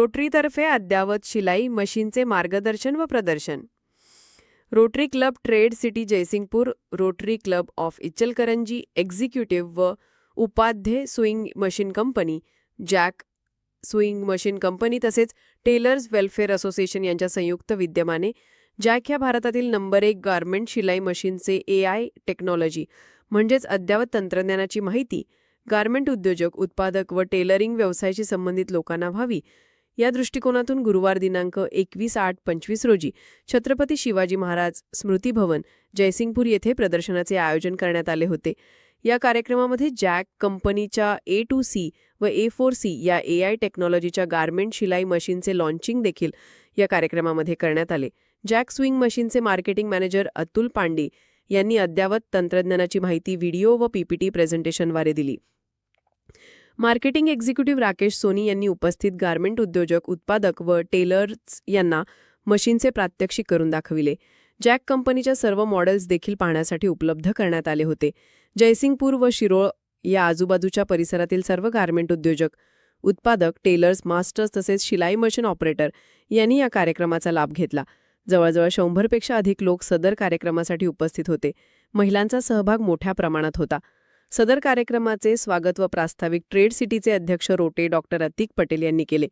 रोटरीतर्फे अद्ययावत शिलाई मशीनचे मार्गदर्शन व प्रदर्शन. Rotary club trade city Jaysingpur, rotary club of Ichalkaranji, executive व Upadhye sewing machine company, Jack sewing machine company तसेच टेलर्स वेलफेअर असोसिएशन यांच्या संयुक्त विद्यमाने जॅक ह्या भारतातील नंबर 1 गारमेंट शिलाई मशीनचे AI टेक्नॉलॉजी म्हणजेच अद्ययावत तंत्रज्ञानाची माहिती गारमेंट उद्योजक, उत्पादक व टेलरिंग व्यवसायाशी संबंधित लोकांना व्हावी या दृष्टिकोनातून गुरुवार दिनांक 21/8/25 रोजी छत्रपती शिवाजी महाराज स्मृती भवन, जयसिंगपूर येथे प्रदर्शनाचे आयोजन करण्यात आले होते. या कार्यक्रमामध्ये जॅक कंपनीच्या A2C व A4C या AI टेक्नॉलॉजीच्या गारमेंट शिलाई मशीनचे लॉन्चिंग देखील या कार्यक्रमामध्ये करण्यात आले. जॅक स्विंग मशीनचे मार्केटिंग मॅनेजर अतुल पांडे यांनी अद्ययावत तंत्रज्ञानाची माहिती व्हिडिओ व PPT प्रेझेंटेशनद्वारे दिली. मार्केटिंग एक्झिक्युटिव्ह राकेश सोनी यांनी उपस्थित गारमेंट उद्योजक, उत्पादक व टेलर्स यांना मशीनचे प्रात्यक्षिक करून दाखविले. जॅक कंपनीच्या सर्व मॉडेल्स देखील पाहण्यासाठी उपलब्ध करण्यात आले होते. जयसिंगपूर व शिरोळ या आजूबाजूच्या परिसरातील सर्व गारमेंट उद्योजक, उत्पादक, टेलर्स, मास्टर्स तसेच शिलाई मशीन ऑपरेटर यांनी या कार्यक्रमाचा लाभ घेतला. जवळजवळ 100पेक्षा अधिक लोक सदर कार्यक्रमासाठी उपस्थित होते. महिलांचा सहभाग मोठ्या प्रमाणात होता. सदर कार्यक्रमाचे स्वागत व प्रास्ताविक ट्रेड सिटीचे अध्यक्ष रोटे डॉ. अतिक पटेल यांनी केले.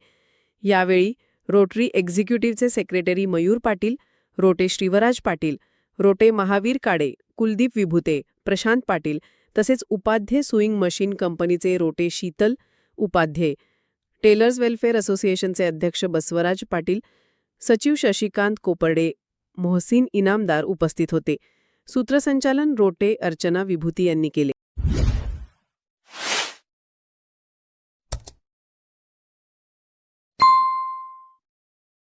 यावेळी रोटरी एक्झिक्युटिव्हचे सेक्रेटरी मयूर पाटील, रोटे श्रीवराज पाटील, रोटे महावीर काडे, कुलदीप विभूते, प्रशांत पाटील तसेच उपाध्ये सुईंग मशीन कंपनीचे रोटे शीतल उपाध्ये, टेलर्स वेलफेअर असोसिएशनचे अध्यक्ष बसवराज पाटील, सचिव शशिकांत कोपर्डे, मोहसिन इनामदार उपस्थित होते. सूत्रसंचालन रोटे अर्चना विभूती यांनी केले.